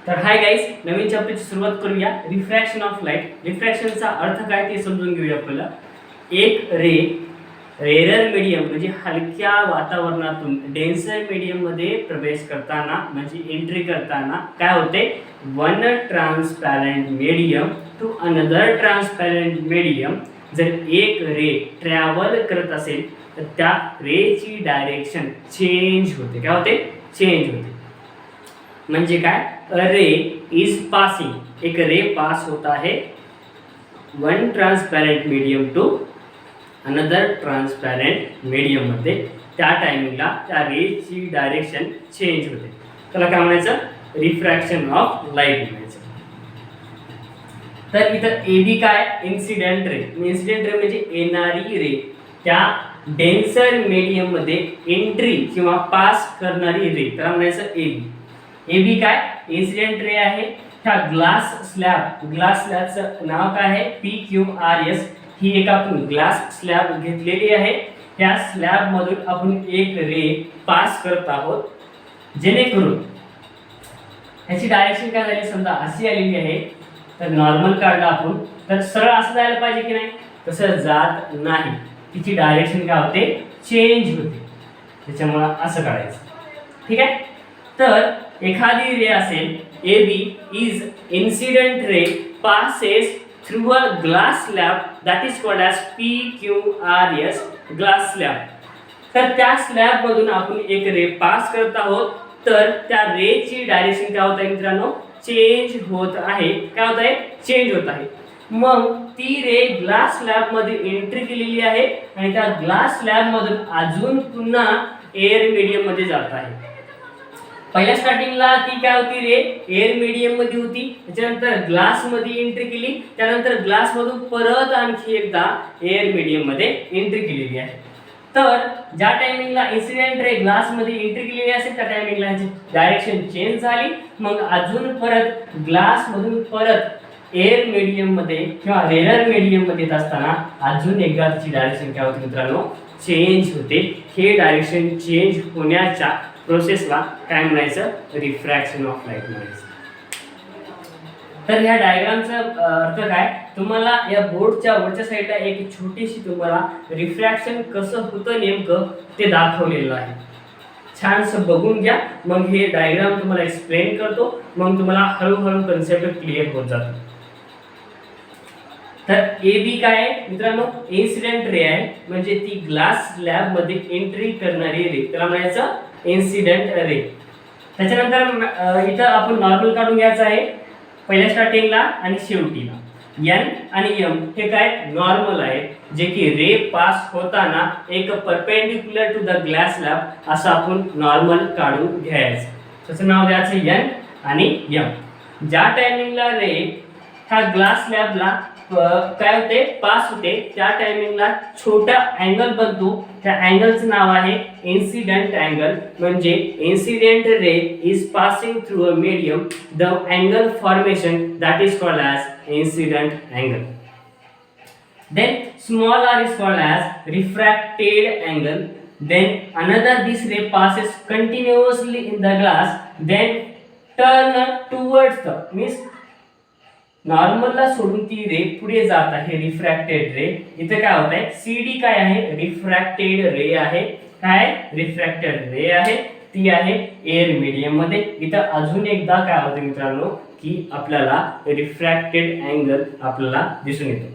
तर hi guys, नवीन चॅप्टरची सुरुवात करूया. Refraction of light. रिफ्रॅक्शनचा अर्थ काय ते समजून घेऊया. आपल्याला एक रेरर मीडियम म्हणजे हलक्या वातावरणातून डेन्सर मीडियम मध्ये प्रवेश करताना म्हणजे एंट्री करताना काय होते, one transparent medium to another transparent medium. जर एक रे ट्रॅव्हल करत असेल तर त्या रेची डायरेक्शन चेंज होते. काय होते? चेंज होते. म्हणजे काय? रे इज पासिंग, एक रे पास होता है one transparent medium to another transparent medium मध्ये. त्या टायमिंगला त्या रेची डायरेक्शन चेंज होते. त्याला काय म्हणायचं? रिफ्रॅक्शन ऑफ लाईट म्हणायचं. तर इथं एबी काय? Incident ray. इन्सिडेंट रे म्हणजे येणारी रे, त्या डेन्सर मीडियम मध्ये एंट्री किंवा पास करणारी रे, त्याला म्हणायचं एबी. एबी काय? इन्सिडेंट रे आहे. ह्या ग्लास स्लॅबचं नाव काय आहे? PQRS. ही एक आपण ग्लास स्लॅब घेतलेली आहे. त्या स्लॅब मधून आपण एक रे पास करत आहोत, जेणेकरून ह्याची डायरेक्शन काय झाली, समजा अशी आलेली आहे तर नॉर्मल काढला आपण तर सरळ असं जायला पाहिजे की नाही? तसं जात नाही. तिची डायरेक्शन काय होते? चेंज होते. त्याच्यामुळे असं काढायचं. ठीक आहे. तर एखादी रे असेल, AB is incident ray passes through a glass slab that is called as PQRS glass slab. तर त्या स्लॅब मधून आपण एक रे पास करत आहोत, तर त्या रेची डायरेक्शन काय होत आहे मित्रांनो? चेंज होत आहे. काय होत आहे? चेंज होत आहे. मग ती रे ग्लास स्लॅब मध्ये एंट्री केलेली आहे आणि त्या ग्लास स्लॅब मधून अजून पुन्हा एअर मीडियम मध्ये जात आहे. पहिल्या स्टार्टिंगला ती काय होती रे? एअर मीडियम मध्ये होती. त्याच्यानंतर ग्लास मध्ये एंट्री केली. त्यानंतर ग्लास मधून परत आणखी एकदा एअर मीडियम मध्ये एंट्री केलेली आहे. तर ज्या टायमिंगला इन्सिडेंट रे ग्लास मध्ये एंट्री केलेली असेल त्या टायमिंगला डायरेक्शन चेंज झाली. मग अजून परत ग्लास मधून परत एअर मीडियम मध्ये किंवा रेरर मीडियम मध्ये येत असताना अजून एकदा तिची डायरेक्शन काय होते मित्रांनो? चेंज होते. हे डायरेक्शन चेंज होण्याच्या प्रोसेसला काय म्हणायचं? रिफ्रॅक्शन ऑफ लाईट म्हणायचं. तर ह्या डायग्रामचा अर्थ काय? तुम्हाला या बोर्डच्या वरच्या साईडला एक छोटीशी तुम्हाला रिफ्रॅक्शन कसं होतं नेमकं ते दाखवलेलं आहे. छानसं बघून घ्या. मग हे डायग्राम तुम्हाला एक्सप्लेन करतो. मग तुम्हाला हळूहळू कन्सेप्ट क्लिअर होत जातो. तर AB काय आहे मित्रांनो? इन्सिडेंट रे आहे. म्हणजे ती ग्लास स्लॅब मध्ये एंट्री करणारी रे, त्याला म्हणायचं इन्सिडेंट रे. त्याच्यानंतर इथं आपण नॉर्मल काढून घ्यायचं आहे पहिल्या स्टार्टिंगला आणि शेवटीला. N आणि M हे काय? नॉर्मल आहे, जे की रे पास होताना एक perpendicular to the glass slab असं आपण नॉर्मल काढून घ्यायचं. त्याचं नाव द्यायचं N आणि M. ज्या टायमिंगला रे ह्या ग्लास स्लॅबला काय होते? पास होते, त्या टायमिंगला छोटा अँगल बनतो. त्या अँगलचं नाव आहे इन्सिडेंट अँगल. म्हणजे incident ray is passing through a medium, the angle formation that is called as incident angle. Then small r is called as refracted angle. Then another this ray passes continuously in the glass, then turn towards the means नॉर्मलला सोडून ती रे पुढे जात आहे, refracted रे. इथे काय होत आहे? CD काय आहे? रिफ्रॅक्टेड रे आहे. काय? रिफ्रॅक्टेड रे आहे. ती आहे एअर मीडियम मध्ये. इथं अजून एकदा काय होतं मित्रांनो की आपल्याला रिफ्रॅक्टेड अँगल आपल्याला दिसून येतो.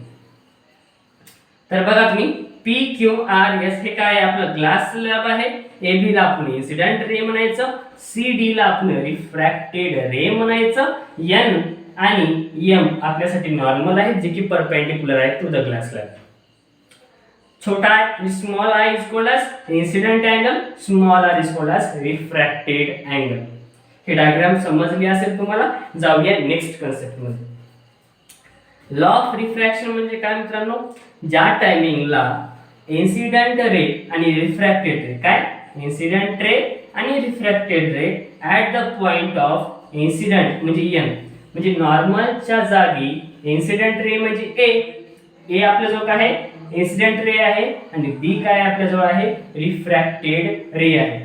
तर बघा तुम्ही, PQRS हे काय? आपलं ग्लास स्लॅब आहे. AB ला आपण इन्सिडेंट रे म्हणायचं, CD ला आपण रिफ्रॅक्टेड रे म्हणायचं, N आणि M आपल्यासाठी नॉर्मल आहे, जे की परपेंडिक्युलर आहे टू द ग्लास स्लॅब. छोटा आहे small i is called as incident angle, small r is called as refracted angle. हे डायग्राम समजली असेल तुम्हाला. जाऊया नेक्स्ट कन्सेप्ट मध्ये. लॉ ऑफ रिफ्रॅक्शन म्हणजे काय मित्रांनो? ज्या टायमिंगला इन्सिडेंट रे आणि रिफ्रॅक्टेड रे, काय? इन्सिडेंट रे आणि refracted ray at the point of incident म्हणजे N म्हणजे नॉर्मलच्या जागी इन्सिडेंट रे म्हणजे ए आपल्याजवळ काय आहे? इन्सिडेंट रे आहे. आणि B काय आपल्याजवळ आहे? रिफ्रॅक्टेड रे आहे.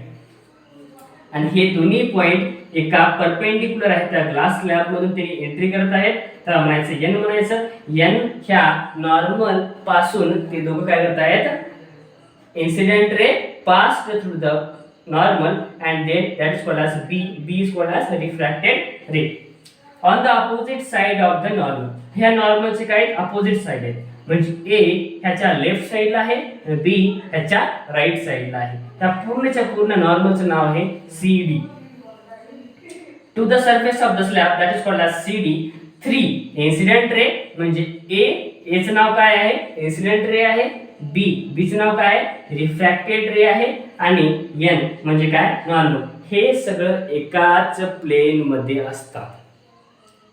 आणि हे दोन्ही पॉइंट एका परपेंडिक्युलर आहे त्या ग्लास स्लॅब मधून ते एंट्री करत आहेत, तर म्हणायचं n म्हणायचं. n ह्या नॉर्मल पासून ते दोघं काय करत आहेत, incident ray passed through the normal and then that is called as b is called as refracted ray on the opposite side of the normal. ह्या नॉर्मल चे काय अपोजिट साइड आहे, म्हणजे a ह्याच्या लेफ्ट साइडला आहे आणि b ह्याच्या राइट साइडला आहे. त्या पूर्णच्या पूर्ण नॉर्मलचं नाव आहे cd. To the surface of the slab that is called as cd. 3 incident ray म्हणजे a चं नाव काय आहे, इन्सिडेंट रे आहे. बी चं नाव काय आहे, रिफ्रॅक्टेड रे आहे. आणि n म्हणजे काय, नॉर्मल. हे सगळं एकाच प्लेन मध्ये असतात.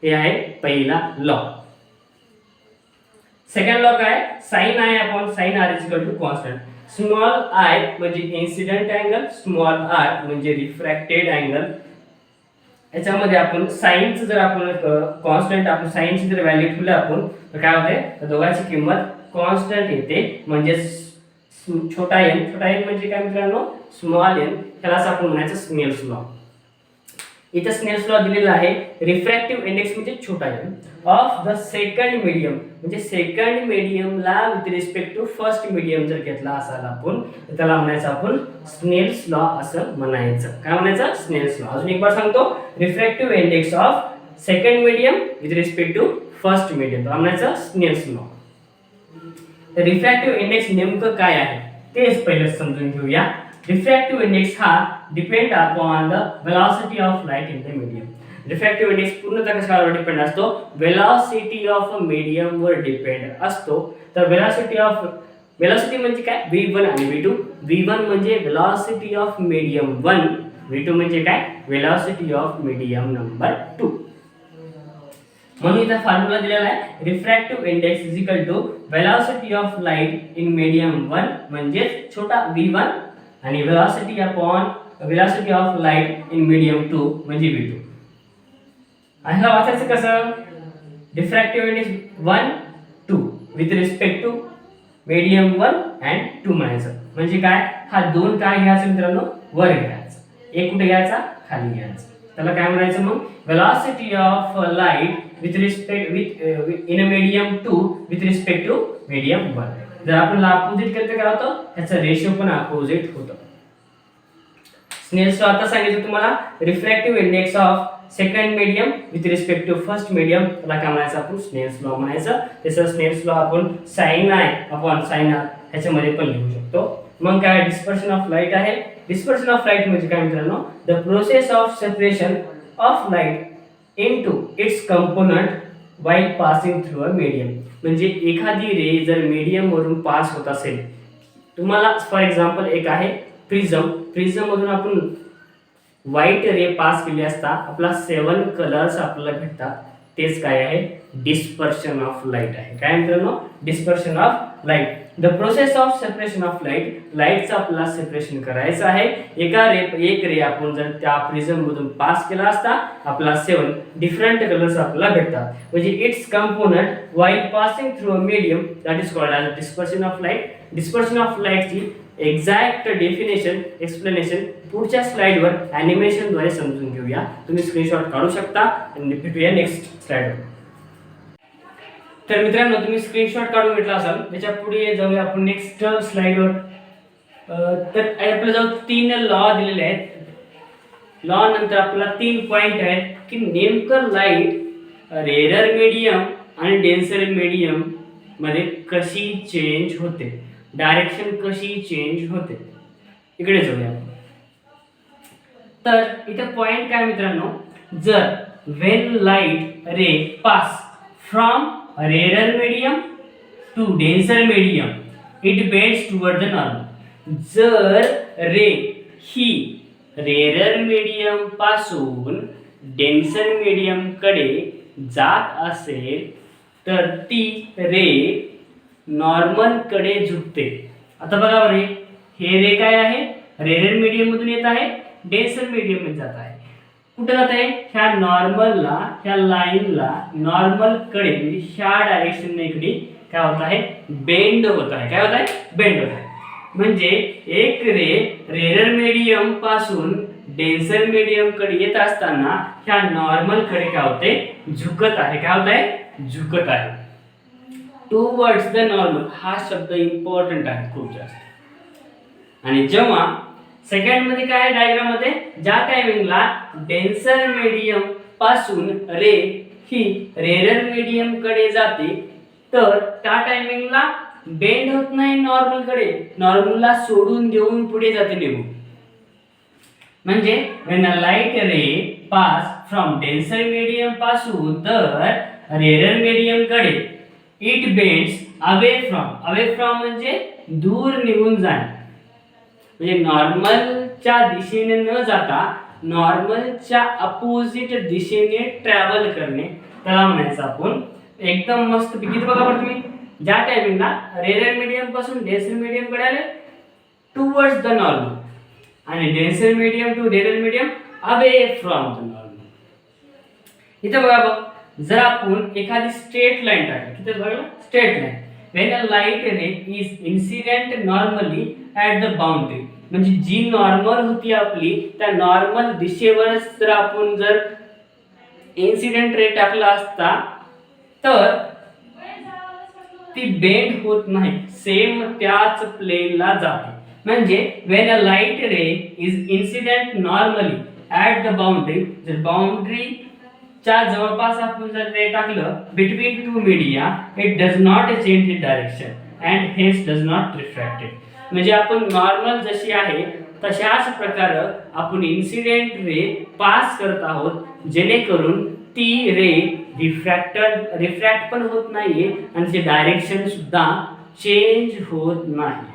हे आहे पहिला लॉ. सेकंड लॉ काय, sin i upon sin r is equal to constant. Small i म्हणजे इन्सिडेंट अँगल, स्मॉल r म्हणजे रिफ्रॅक्टेड अँगल. याच्यामध्ये आपण साइनचं जर आपण कॉन्स्टंट आपण साइनची जर व्हॅल्यू ठेवली आपण तर काय होते, तर दोघांची किंमत कॉन्स्टंट येते. म्हणजे छोटा n म्हणजे काय मित्रांनो, स्मॉल n. त्यालाच आपण म्हणायचं स्नेल्स लॉ. इथे स्नेल्स लॉ दिलेला आहे. रिफ्रॅक्टिव्ह इंडेक्स म्हणजे छोटा n of the second medium, म्हणजे सेकंड मीडियमला with respect to first medium जर घेतला असाल आपण तर त्याला म्हणायचं आपण स्नेल्स लॉ असं म्हणायचं. काय म्हणायचं, स्नेल्स लॉ. अजून एक बार सांगतो, refractive index of second medium with respect to first medium, त्याला म्हणायचं स्नेल्स लॉ. रिफ्रॅक्टिव्ह इंडेक्स नेमकं काय आहे तेच पहिले समजून घेऊया. रिफ्रॅक्टिव्ह इंडेक्स हा depend upon the velocity of light in the medium. Refractive index पूर्णतः कशावर डिपेंड असतो, वेलोसिटी ऑफ मीडियम वर डिपेंड असतो. तर वेलोसिटी म्हणजे काय, v1 आणि v2. v1 म्हणजे वेलोसिटी ऑफ मीडियम 1, v2 म्हणजे काय, वेलोसिटी ऑफ मीडियम नंबर 2. म्हणून इथं फॉर्म्युला दिलेला आहे, refractive index is equal to velocity of light in medium 1 म्हणजे छोटा v1 आणि velocity upon velocity of light in medium 2 म्हणजे v2. ह्याला वाचायचं कसं, refractive index 1 2 with respect to medium 1 and 2 म्हणायचं. म्हणजे काय, हा दोन काय घ्यायचं मित्रांनो, वर घ्यायचं, एक कुठे घ्यायचा, खाली घ्यायचं. त्याला काय म्हणायचं मग, velocity of light with respect with in a medium 2 with respect to medium 1. जर आपण अपोजिट केलं तर काय होतं, ह्याचा रेशो पण अपोजिट होतं. स्नेल्स लॉ आता सांगितलं तुम्हाला, refractive index of second medium with respect to first medium, त्याला काय म्हणायचं आपण, स्नेल्स लॉ म्हणायचं. तसं स्नेल्स लॉ आपण sin i upon sin r ह्याच्यामध्ये पण लिहू शकतो. मग काय, डिस्पर्शन ऑफ लाइट आहे. डिस्पर्शन ऑफ लाइट म्हणजे काय मित्रांनो, the process of separation of light into its component while passing through a medium. म्हणजे एखादी रे जर मीडियम वरून पास होत असेल, तुम्हाला फॉर एक्झाम्पल एक आहे प्रिझम मधून आपण व्हाईट रे पास केली असता आपला 7 कलर्स आपल्याला भेटतात. तेच काय आहे, डिस्पर्शन ऑफ लाइट आहे. काय मित्रांनो, dispersion of light. The process of separation of light, लाईटचं आपल्याला सेपरेशन करायचं आहे. एक रे आपण जर त्या प्रिझम मधून पास केला असता आपला 7 डिफरंट कलर्स आपल्याला भेटतात. म्हणजे it's component while passing through a medium that is called as dispersion of light. Dispersion of लाइटची एक्झॅक्ट डेफिनेशन एक्सप्लेनेशन पुढच्या स्लाइडवर ॲनिमेशन द्वारे समजून घेऊया. तुम्ही स्क्रीनशॉट काढू शकता आणि भेटूया नेक्स्ट स्लाइडवर. तर मित्रांनो, तुम्ही स्क्रीनशॉट काढून घेतला असाल, त्याच्या पुढे जाऊया आपण नेक्स्ट स्लाइडवर. तर आपल्याजवळ 3 लॉ दिलेले आहेत. लॉ नंतर आपल्याला 3 पॉइंट आहेत की नेमकं लाईट रेअर मीडियम आणि डेन्सर मीडियम मध्ये कशी चेंज होते, डायरेक्शन कशी चेंज होते. इकडे जाऊया. तर इथे पॉइंट काय मित्रांनो, जर when light ray pass from rare medium to denser medium it bends toward the normal. जर रे ही रेअर मीडियम पासून डेन्सर मीडियम कडे जात असेल तर ती रे नॉर्मल कडे झुकते. आता बघा बरे, हे रे काय आहे, रेअर मीडियम मधून येत आहे, डेन्सर मीडियम मध्ये जात आहे. कुठे जात आहे, ह्या नॉर्मलला, ह्या लाईनला नॉर्मल कडे म्हणजे ह्या डायरेक्शन इकडे काय होत आहे, बेंड होत आहे. काय होत आहे, बेंड होत आहे. म्हणजे एक रे रेअर मीडियम पासून डेन्सर मीडियम कडे येत असताना ह्या नॉर्मल कडे काय होते, झुकत आहे. काय होत आहे, झुकत आहे. टुवर्ड्स द नॉर्मल हा शब्द इम्पॉर्टंट आहे खूप जास्त. आणि जेव्हा सेकंड मध्ये काय डायग्राम मध्ये, ज्या टायमिंगला डेन्सर मीडियम पासून रे ही रेरर मीडियम कडे जाते, तर त्या टायमिंगला बेंड होत नाही नॉर्मल कडे, नॉर्मलला सोडून देऊन पुढे जाते निघून. म्हणजे when a light ray pass from denser medium पासून तर रेरर मीडियम कडे it bends away from म्हणजे दूर निघून जाणे. म्हणजे नॉर्मलच्या दिशेने न जाता नॉर्मलच्या अपोजिट दिशेने ट्रॅव्हल करणे, त्याला म्हणायचं आपण. एकदम मस्त किती बघा बरं तुम्ही, ज्या टायमिंगला रेरर मीडियम पासून डेन्सर मीडियम कडे आले टुवर्ड्स द नॉर्मल, आणि denser medium to rarer medium away from the normal. इथे बघा बघ, जर आपण एखादी स्ट्रेट लाईन टाकली, किती बघा straight line, when a light ray is incident normally at the boundary, म्हणजे जी नॉर्मल होती आपली त्या नॉर्मल दिशेवरच जर आपण जर इन्सिडेंट रे टाकला असता तर ती बेंड होत नाही, सेम त्याच प्लेनला जाते. म्हणजे when a light ray is incident normally at the boundary, जर बाउंड्री च्या जवळपास आपण जर रे टाकलं between two media, it does not change the direction and hence does not refracted. म्हणजे आपण नॉर्मल जशी आहे तशाच प्रकारे आपण इन्सिडेंट रे पास करत आहोत, जेणेकरून ती रे रिफ्रॅक्ट पण होत नाहीये आणि त्याचे डायरेक्शन सुद्धा चेंज होत नाही.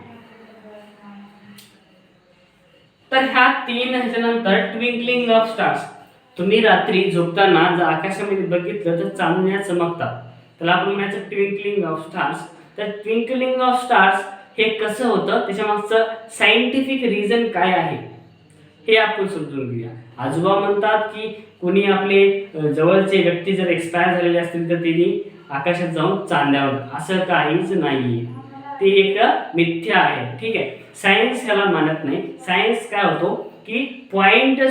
तर ह्या तीन ह्याच्यानंतर ट्विंकलिंग ऑफ स्टार्स. तुम्ही रात्री झोपताना जर आकाशामध्ये बघितलं तर चांदण्या चमकतात, त्याला आपण म्हणायचं ट्विंकलिंग ऑफ स्टार्स. तर ट्विंकलिंग ऑफ स्टार्स हे कसं होतं, त्याच्या मागचं सायंटिफिक रिझन काय आहे हे आपण समजून घेऊया. आजोबा म्हणतात की कोणी आपले जवळचे व्यक्ती जर एक्सपायर झालेले असतील तर त्यांनी आकाशात जाऊन चांदण्यावर, असं काहीच नाहीये, ते एक मिथ्या आहे. ठीक आहे, सायन्स ह्याला मानत नाही. सायन्स काय होतो की पॉइंट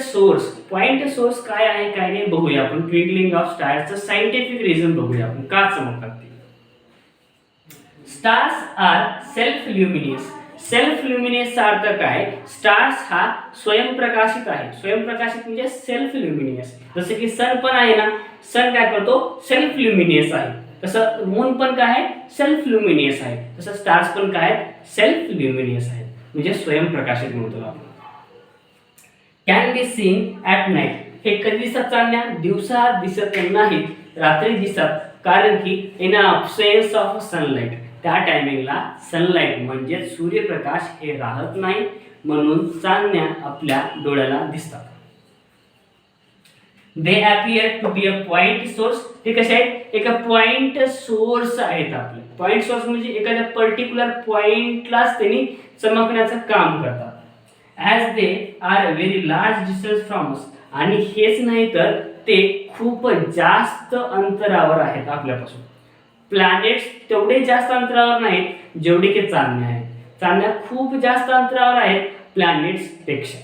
सोर्स काय आहे काय नाही बघूया आपण. ट्विंकलिंग ऑफ स्टार्सचं सायंटिफिक रिझन बघूया आपण का चमकतात ते. स्टार्स आर सेल्फ ल्युमिनियसचा अर्थ काय, स्टार्स हा स्वयंप्रकाशित आहे. स्वयंप्रकाशित म्हणजे सेल्फ ल्युमिनियस. जसं की सन पण आहे ना, सन काय करतो, सेल्फ ल्युमिनियस आहे. तसं मून पण काय आहे, सेल्फ ल्युमिनियस आहे. तसं स्टार्स पण काय आहेत, सेल्फ ल्युमिनियस आहेत, म्हणजे स्वयंप्रकाशित म्हणतो आपण. Can be seen at night, हे कधी दिसतात चांदण्या, दिवसा दिसत नाहीत, रात्री दिसतात. कारण की इन अब्सेन्स ऑफ सनलाईट, त्या टायमिंगला सनलाईट म्हणजे सूर्यप्रकाश हे राहत नाही, म्हणून चांदण्या आपल्या डोळ्याला दिसतात. They appear to be a point source, ते कसे आहेत, एका पॉइंट सोर्स आहेत आपले. पॉइंट सोर्स म्हणजे एखाद्या पर्टिक्युलर पॉइंटलाच त्यांनी चमकण्याचं काम करतात. As they are very large distance from us, आणि हेच नाही तर ते खूप जास्त अंतरावर आहेत आपल्यापासून. प्लॅनेट्स तेवढे जास्त अंतरावर नाहीत जेवढे की चांदण्या आहेत. चांदण्या खूप जास्त अंतरावर आहेत प्लॅनेट्स पेक्षा.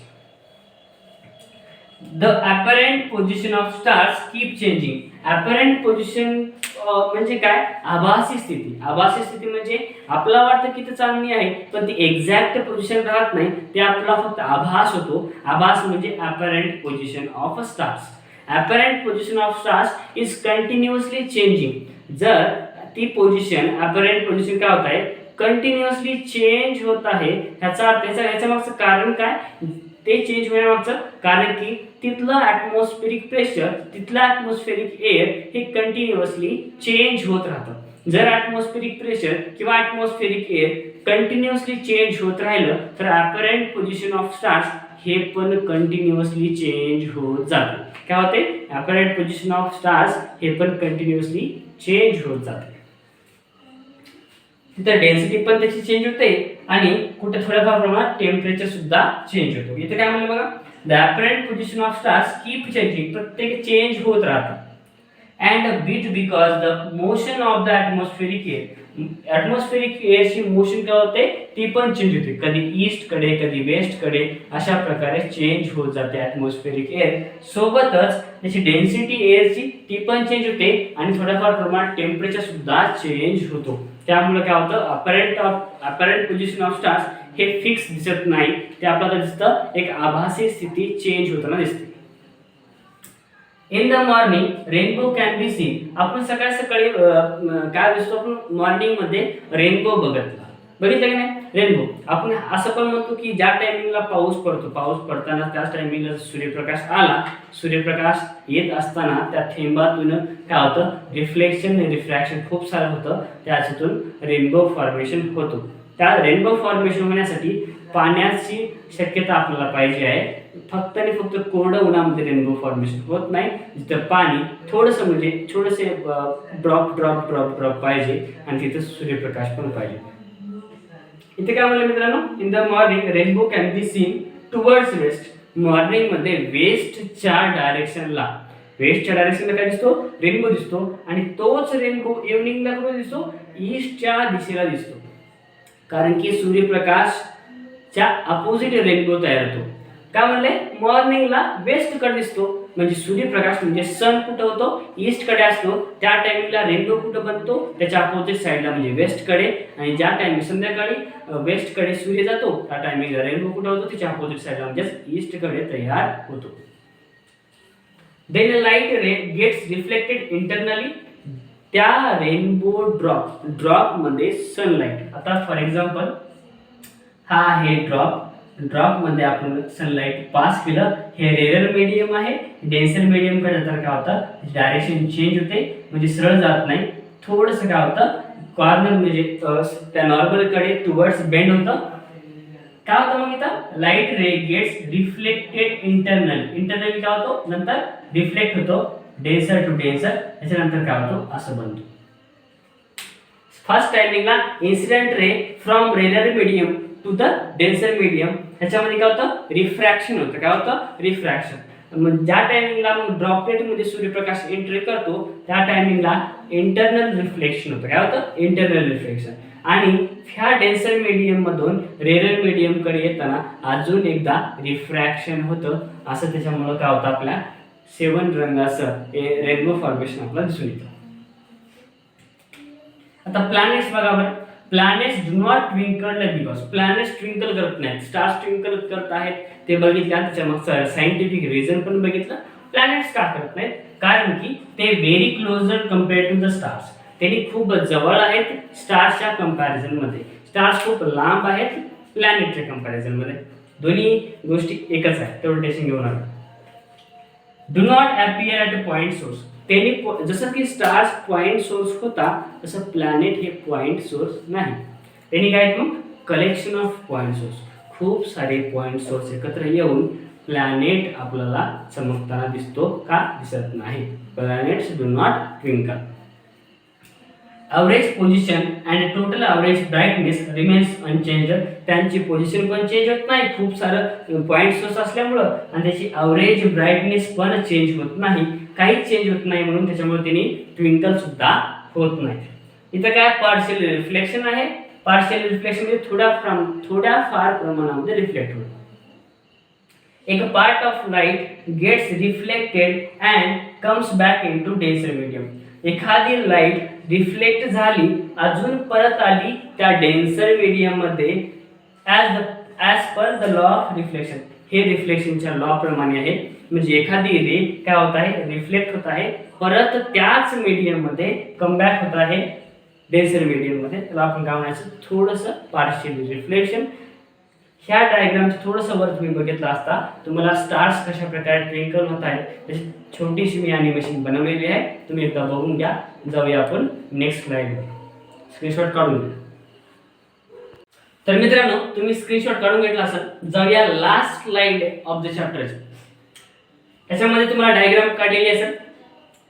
The apparent position of stars keep changing. Apparent position म्हणजे काय, आभासी स्थिती. आभासी स्थिती म्हणजे आपला वाटतं की ते चांदणी आहे पण ती एक्झॅक्ट पोझिशन राहत नाही, ते आपला फक्त आभास होतो. आभास म्हणजे apparent position of stars. Apparent position of stars is continuously changing. जर ती पोझिशन, अपरेंट पोझिशन काय होत आहे, कंटिन्युअसली चेंज होत आहे, ह्याचा अर्थ ह्याच्या मागचं कारण काय, ते चेंज होण्यामागचं कारण की तिथलं ॲटमॉस्फेरिक प्रेशर, तिथलं ॲटमॉस्फेरिक एअर हे कंटिन्युअसली चेंज होत राहतं. जर ॲटमॉस्फेरिक प्रेशर किंवा ॲटमॉस्फेरिक एअर कंटिन्युअसली चेंज होत राहिलं तर अपरेंट पोझिशन ऑफ स्टार्स हे पण कंटिन्युअसली चेंज होत जाते. काय होते, अपरेंट पोझिशन ऑफ स्टार्स हे पण कंटिन्युअसली चेंज होत जाते. तिथं डेन्सिटी पण त्याची चेंज होते आणि कुठे थोड्याफार प्रमाणात टेम्परेचर सुद्धा चेंज होतो. इथे काय म्हणलं बघा, the apparent position of stars keep changing, प्रत्येक चेंज होत राहतात. and a bit because the motion of the atmospheric air. Atmospheric एअरची मोशन काय होते ती पण चेंज होते, कधी ईस्ट कडे कधी वेस्ट कडे अशा प्रकारे चेंज होत जाते ॲटमॉस्फेरिक एअर. सोबतच त्याची डेन्सिटी एअरची ती पण चेंज होते आणि थोड्याफार प्रमाणात टेम्परेचर सुद्धा चेंज होतो. त्यामुळे काय होतं अपॅरंट पोझिशन ऑफ स्टार्स हे फिक्स दिसत नाही, ते आपल्याला दिसतं एक आभासी स्थिती चेंज होताना दिसते. In the morning rainbow can be seen. आपण सकाळी सकाळी काय दिसतो, आपण मॉर्निंग मध्ये रेनबो बघितलं की नाही. रेनबो आपण असं पण म्हणतो की ज्या टायमिंगला पाऊस पडतो, पाऊस पडताना त्याच टायमिंगला सूर्यप्रकाश आला, सूर्यप्रकाश येत असताना त्या थेंबातून काय होतं रिफ्रॅक्शन खूप सारं होतं, त्याच्यातून रेनबो फॉर्मेशन होतो. त्या रेनबो फॉर्मेशन होण्यासाठी पाण्याची शक्यता आपल्याला पाहिजे आहे. फक्त आणि फक्त कोरडं उन्हामध्ये रेनबो फॉर्मेशन होत नाही, जिथं पाणी थोडंसं म्हणजे थोडेसे ड्रॉप ड्रॉप ड्रॉप ड्रॉप पाहिजे आणि तिथं सूर्यप्रकाश पण पाहिजे. इथे काय म्हणलं मित्रांनो, in the morning rainbow can be seen towards waste. Morning मध्ये वेस्टच्या डायरेक्शनला काय दिसतो रेनबो दिसतो, आणि तोच रेनबो इव्हनिंगला कुठे दिसतो ईस्टच्या दिशेला दिसतो, कारण की सूर्यप्रकाशच्या अपोजिट रेनबो तयार होतो. काय म्हणले मॉर्निंगला वेस्ट कडे दिसतो, म्हणजे सूर्यप्रकाश म्हणजे सन कुठं होतो ईस्ट कडे असतो, त्या टायमिंगला रेनबो कुठं बनतो त्याच्या अपोजिट साईडला म्हणजे वेस्ट कडे, आणि ज्या टायमिंग संध्याकाळी वेस्ट कडे सूर्य जातो त्या टायमिंगला रेनबो कुठं होतो त्याच्या अपोजिट साईडला म्हणजे ईस्ट कडे तयार होतो. देन लाईट रे गेट्स रिफ्लेक्टेड इंटरनली. त्या रेनबो ड्रॉप मध्ये सनलाईट, आता फॉर एक्झाम्पल हा आहे ड्रॉप मध्ये आपण सनलाईट पास केलं, हे रेअर मीडियम आहे, डेन्सर मीडियम कडे जाताना काय होतं डायरेक्शन चेंज होते, म्हणजे सरळ जात नाही, थोडंसं काय होतं कॉर्नर म्हणजे त्या नॉर्मल कडे टुवर्ड्स बेंड होतं. काय होतं मग इथं लाईट रे गेट्स रिफ्लेक्टेड इंटरनली काय होतो नंतर रिफ्लेक्ट होतो डेन्सर टू डेन्सर, त्याच्यानंतर काय होतो असं बनतो. फर्स्ट टायमिंगला incident ray from rare medium to the denser medium, ह्याच्यामध्ये काय होतं रिफ्रॅक्शन होतं. काय होतं रिफ्रॅक्शन. मग ज्या टायमिंगला मग ड्रॉपलेट मध्ये सूर्यप्रकाश एंट्री करतो त्या टायमिंगला इंटरनल रिफ्लेक्शन होतं. काय होतं इंटरनल रिफ्लेक्शन. आणि ह्या डेन्सर मीडियम मधून रेअर मीडियम कडे येताना अजून एकदा रिफ्रॅक्शन होतं. असं त्याच्यामुळं काय होतं आपल्या 7 रंगाचं रेनबो फॉर्मेशन आपल्याला दिसून येतं. आता प्लॅनेट्स बघा बरं. Planets do not twinkle because planets twinkle करत नाहीत, स्टार्स ट्विंकल करत आहेत ते बघितलं, त्याच्या मागचं सायंटिफिक रिझन पण बघितलं. प्लॅनेट्स का करत नाहीत, कारण की ते very closer compared to the stars. त्यांनी खूप जवळ आहेत स्टार्सच्या कंपॅरिझन मध्ये. स्टार्स खूप लांब आहेत प्लॅनेटच्या कंपॅरिझन मध्ये. दोन्ही गोष्टी एकच आहे, तेवढं टेन्शन घेऊ नका. Do not appear at a point source. त्यांनी जसं की स्टार्स पॉइंट सोर्स होता तसं प्लॅनेट हे पॉइंट सोर्स नाही. त्यांनी काय मग कलेक्शन ऑफ पॉइंट सोर्स, खूप सारे पॉइंट सोर्स एकत्र येऊन प्लॅनेट आपल्याला चमकताना दिसतो का दिसत नाही. Planets do not twinkle. Average position and total average brightness remains unchange. त्यांची पोझिशन पण चेंज होत नाही खूप सारं पॉइंट सोर्स असल्यामुळं, आणि त्याची ॲव्हरेज ब्राईटनेस पण चेंज होत नाही, काहीच चेंज होत नाही, म्हणून त्याच्यामुळे त्यांनी ट्विंकल सुद्धा होत नाही. इथं काय पार्शियल रिफ्लेक्शन आहे. पार्शियल रिफ्लेक्शन म्हणजे थोड्याफार प्रमाणामध्ये रिफ्लेक्ट होतं. एक part of light gets reflected and comes back into denser medium. एखादी लाईट रिफ्लेक्ट झाली अजून परत आली त्या डेन्सर मीडियम मध्ये as per the law of reflection. हे रिफ्लेक्शनच्या लॉ प्रमाणे आहे. म्हणजे एखादी रे काय होत आहे रिफ्लेक्ट होत आहे, परत त्याच मीडियम मध्ये कमबॅक होत आहे डेन्सर मीडियम मध्ये. त्याला आपण काय म्हणायचं थोडंसं पार्शियल रिफ्लेक्शन. ह्या डायग्रामचं थोडंसं वर तुम्ही बघितलं असता तुम्हाला स्टार्स कशा प्रकारे ट्विंकल होत आहेत त्याची छोटीशी मी ॲनिमेशन बनवलेली आहे, तुम्ही एकदा बघून घ्या. जाऊया आपण नेक्स्ट स्लाइड. स्क्रीनशॉट काढून घ्या. तर मित्रांनो तुम्ही स्क्रीनशॉट काढून घेतला असेल, जाऊया last slide of the chapter. त्याच्यामध्ये तुम्हाला डायग्राम काढलेली असेल.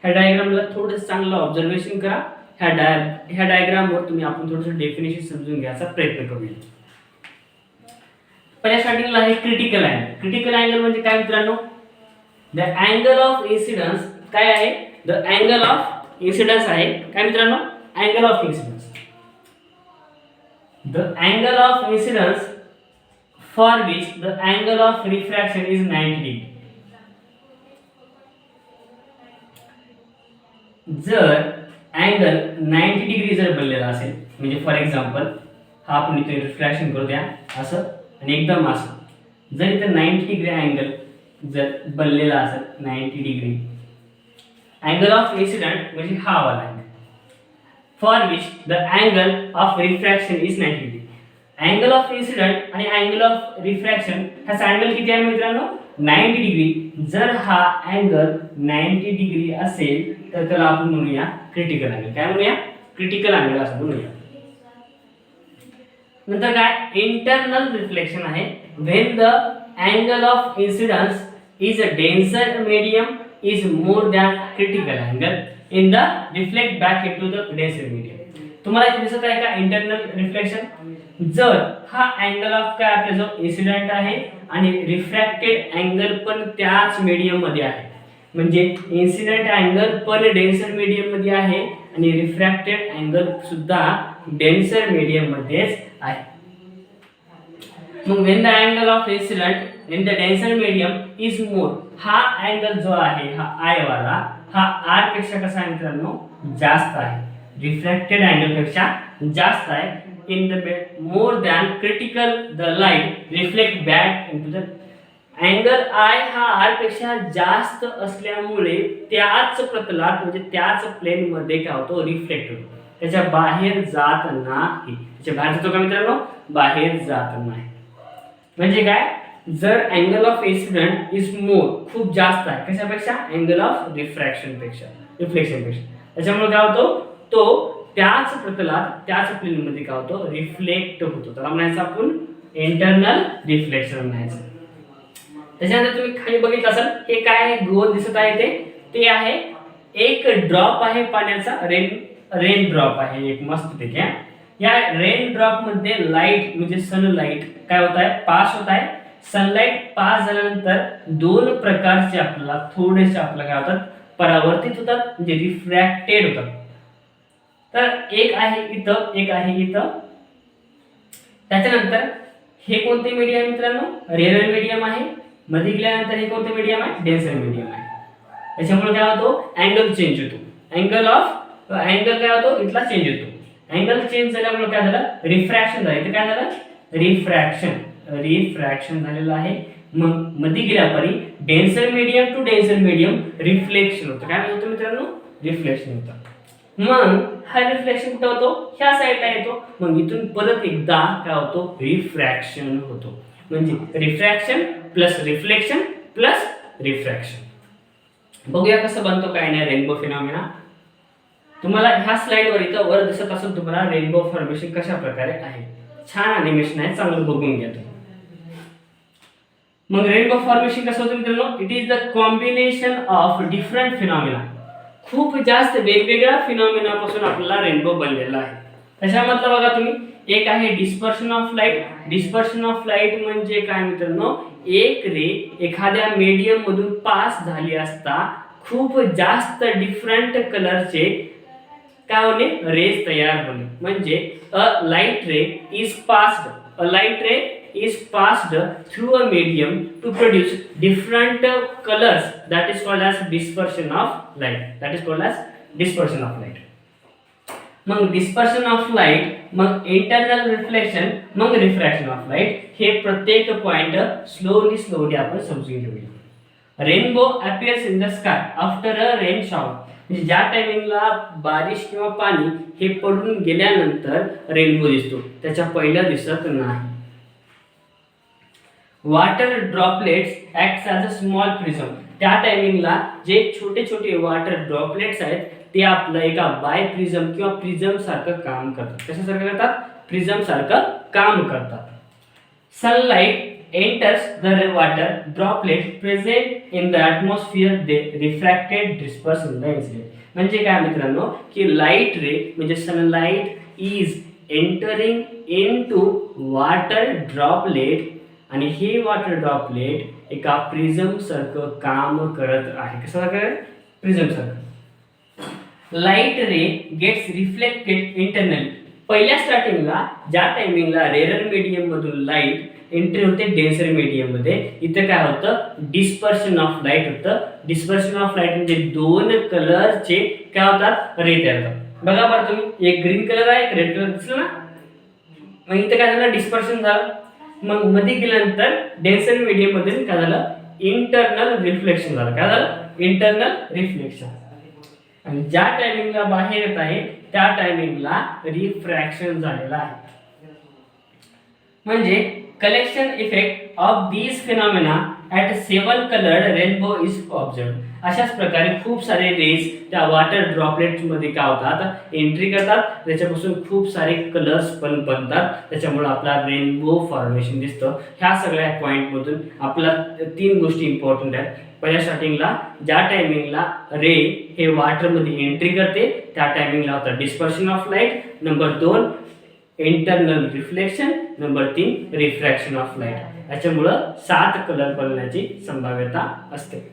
ह्या डायग्रामला थोडंसं चांगलं ऑब्झर्वेशन करा. ह्या डायग्रामवर तुम्ही आपण थोडंसं डेफिनेशन समजून घ्यायचा प्रयत्न करूया. पहिल्या स्टार्टिंगला आहे क्रिटिकल अँगल. क्रिटिकल अँगल म्हणजे काय मित्रांनो, द अँगल ऑफ इन्सिडन्स काय आहे द अँगल ऑफ इन्सिडन्स आहे काय मित्रांनो, angle of incidence. The angle of incidence for which the angle of refraction is 90 degree. जर अँगल 90 डिग्री जर बनलेला असेल, म्हणजे फॉर एक्झाम्पल हा आपण इथे रिफ्रॅक्शन करू द्या असं आणि एकदम असं, जर इथे 90 डिग्री अँगल जर बनलेला असेल 90 डिग्री अँगल ऑफ इन्सिडेंट म्हणजे हा वाला angle, for which the angle of refraction is 90 degree. Angle of incident आणि अँगल ऑफ रिफ्रॅक्शन ह्याचा अँगल किती आहे मित्रांनो, 90 डिग्री. जर हा अँगल 90 डिग्री असेल तर त्याला आपण म्हणूया क्रिटिकल अँगल. काय म्हणूया, क्रिटिकल अँगल असं म्हणूया. नंतर काय इंटरनल रिफ्लेक्शन आहे. When the angle of incidence is a denser medium is more than critical angle in the reflect back into the denser medium. तुम्हाला इथे दिसत आहे का इंटरनल रिफ्लेक्शन. जर हा अँगल ऑफ काय आपला जो इन्सिडेंट आहे आणि रिफ्रॅक्टेड अँगल पण त्याच मीडियम मध्ये आहे, म्हणजे इन्सिडेंट अँगल पण डेन्सर मीडियम मध्ये आहे आणि रिफ्रॅक्टेड अँगल सुद्धा डेन्सर मीडियम मध्येच आहे. मग when the angle of incident in the denser medium is more, हा अँगल जो आहे हा आय वाला हा आर पेक्षा कसा आहे मित्रांनो, जास्त आहे, रिफ्रॅक्टेड अँगल पेक्षा जास्त आहे. In the more than critical the light reflect back into the angle I हा आर पेक्षा जास्त असल्यामुळे त्याच प्रतलात म्हणजे त्याच प्लेन मध्ये काय होतो, रिफ्लेक्ट होतो, त्याच्या बाहेर जात नाही. त्याच्या बाहेर जातो का मित्रांनो, बाहेर जात नाही. म्हणजे काय, जर angle of incident is more खूप जास्त आहे कशापेक्षा, अँगल ऑफ रिफ्रॅक्शन पेक्षा, रिफ्लेक्शन पेक्षा, त्याच्यामुळे काय होतो तो त्याच प्रतलात त्याच प्लेन मध्ये काय होतो, रिफ्लेक्ट होतो. त्याला म्हणायचं आपण इंटरनल रिफ्लेक्शन म्हणायचं. त्याच्यानंतर तुम्ही खाली बघितलं असाल हे काय आहे, गोल दिसत आहे ते आहे एक ड्रॉप आहे पाण्याचा, रेन ड्रॉप आहे एक मस्त पैकी. या रेन ड्रॉप मध्ये लाईट म्हणजे सनलाईट काय होत आहे, पास होत आहे. सनलाईट पास झाल्यानंतर दोन प्रकारचे आपल्याला थोडेसे आपल्याला काय होतात, परावर्तित होतात म्हणजे रिफ्रॅक्टेड होतात. तर एक आहे इथं, एक आहे इथं. त्याच्यानंतर हे कोणते मीडियम आहे मित्रांनो, रेअर मीडियम आहे. मध्ये गेल्यानंतर हे कोणते मीडियम आहे, डेन्सर मीडियम आहे. त्याच्यामुळे काय होतो, अँगल चेंज होतो. अँगल काय होतो, इथला चेंज होतो. अँगल चेंज झाल्यामुळे काय झालं, रिफ्रॅक्शन झालं. इथे काय झालं, रिफ्रॅक्शन झालेलं आहे. मग मध्ये गेल्यापरी denser medium to denser medium reflection होतं. काय होतं मित्रांनो, रिफ्लेक्शन होतं. मग हा रिफ्लेक्शन कुठं होतो, ह्या साईडला येतो. मग इथून परत एकदा काय होतो, रिफ्रॅक्शन होतो. म्हणजे refraction plus reflection plus refraction. बघूया कसं बनतो काय नाही रेनबो फिनॉमिना. तुम्हाला ह्या स्लाइडवर इथं वर दिसत असेल तुम्हाला रेनबो फॉर्मेशन कशा प्रकारे आहे. छान अॅनिमेशन आहे, चांगलं बघून घ्या तुम्ही. मग रेनबो फॉर्मेशन कसं होतं मित्रांनो, it is the combination of different phenomena. खूप जास्त वेगवेगळ्या फिनॉमिना पासून आपल्याला रेनबो बनलेला आहे. त्याच्यामधलं बघा तुम्ही, एक आहे dispersion of light. Dispersion of light म्हणजे काय मित्रांनो, एक रे एखाद्या मीडियम मधून पास झाली असता खूप जास्त डिफरंट कलरचे काय होणे, रेज तयार होणे. म्हणजे a light ray is passed through a medium to produce different colors, that is called as dispersion of light. मग डिस्पर्शन ऑफ लाईट, मग इंटरनल रिफ्लेक्शन, मग रिफ्रॅक्शन ऑफ लाईट, हे प्रत्येक पॉइंट स्लोली आपण समजून घेऊया. Rainbow appears in the sky after a rain shower. म्हणजे ज्या टायमिंगला बारिश किंवा पाणी हे पडून गेल्यानंतर रेनबो दिसतो, त्याच्या पहिल्या दिसत नाही. Water droplets act as a small prism. त्या टायमिंगला जे छोटे छोटे वॉटर ड्रॉपलेट्स आहेत ते आपलं एका बाय प्रिझम किंवा प्रिझम सारखं काम करतात. कशासारखं करतात, प्रिझम सारखं काम करतात. Sunlight enters the water droplet present in the atmosphere, they refracted disperse in the incident. म्हणजे काय मित्रांनो, की लाईट रे म्हणजे sunlight is entering into water droplet आणि हे वॉटर ड्रॉपलेट एका प्रिझम सारखं काम करत आहे. कसं सारखं, प्रिझम सारखं. लाईट रे गेट्स रिफ्लेक्टेड इंटरनली. पहिल्या स्टार्टिंगला ज्या टायमिंगला रेअर मीडियम मधून लाईट एंट्री होते डेन्सर मीडियम मध्ये, इथं काय होतं डिस्पर्शन ऑफ लाईट होतं. डिस्पर्शन ऑफ लाईट म्हणजे दोन कलरचे काय होतात रे तयार होतात. बघा बरं तुम्ही, एक ग्रीन कलर आहे, एक रेड कलर दिसलं ना. मग इथं काय झालं डिस्पर्शन झालं. मग मध्ये गेल्यानंतर डेन्सर मीडियम मध्ये काय झालं इंटरनल रिफ्लेक्शन झालं. काय झालं इंटरनल रिफ्लेक्शन. आणि ज्या टायमिंगला बाहेर येत आहे त्या टायमिंगला रिफ्रॅक्शन झालेला आहे. म्हणजे collection effect of these phenomena at 7 coloured rainbow is observe. अशाच प्रकारे खूप सारे रेज त्या वॉटर ड्रॉपलेट्स मध्ये काय होतात एंट्री करतात, त्याच्यापासून खूप सारे कलर्स पण बनतात, त्याच्यामुळे आपला रेनबो फॉर्मेशन दिसतं. ह्या सगळ्या पॉइंट मधून आपला 3 गोष्टी इम्पॉर्टंट आहेत. पहिल्या स्टार्टिंगला ज्या टायमिंगला रे हे वॉटर मध्ये एंट्री करते त्या टायमिंगला होता dispersion of light. Number 2 internal reflection. Number 3 refraction of light. याच्यामुळं 7 कलर बनण्याची संभाव्यता असते.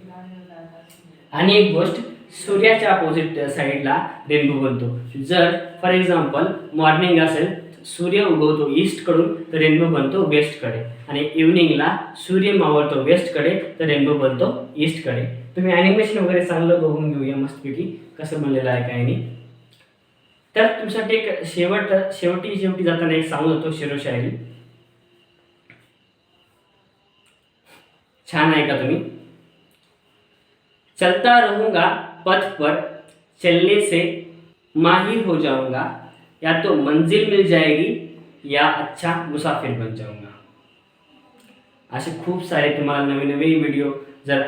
आणि एक गोष्ट, सूर्याच्या अपोजिट साईडला रेनबो बनतो. जर फॉर एक्झाम्पल मॉर्निंग असेल, सूर्य उगवतो ईस्ट कडून तर रेनबो बनतो वेस्ट कडे, आणि इव्हनिंगला सूर्य मावळतो वेस्ट कडे तर रेनबो बनतो ईस्ट कडे. तुम्ही ॲनिमेशन वगैरे चांगलं बघून घेऊया मस्तपैकी कसं बनलेलं आहे काय नाही. तर तुमच्यासाठी एक शेवटी जाताना एक सांगू होतो शेरोशायरी. छान आहे का तुम्ही. चलता रहूंगा पथ पर, चलने से माहिर हो जाऊंगा, या तो मंजिल मिल जाएगी या अच्छा मुसाफिर बन जाऊंगा. असे खूप सारे तुम्हाला नवीन नवीन व्हिडिओ जर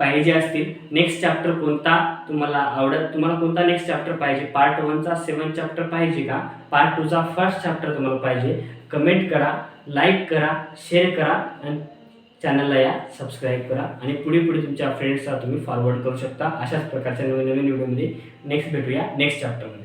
पाहिजे असतील, नेक्स्ट चॅप्टर कोणता तुम्हाला कोणता नेक्स्ट चॅप्टर पाहिजे, पार्ट 1चा 7 चॅप्टर पाहिजे का, पार्ट 2चा फर्स्ट चॅप्टर तुम्हाला पाहिजे, कमेंट करा, लाईक करा, शेअर करा आणि चॅनलला या सबस्क्राईब करा. आणि पुढे तुमच्या फ्रेंड्सला तुम्ही फॉरवर्ड करू शकता. अशाच प्रकारच्या नवीन व्हिडिओमध्ये नेक्स्ट भेटूया नेक्स्ट चॅप्टरमध्ये.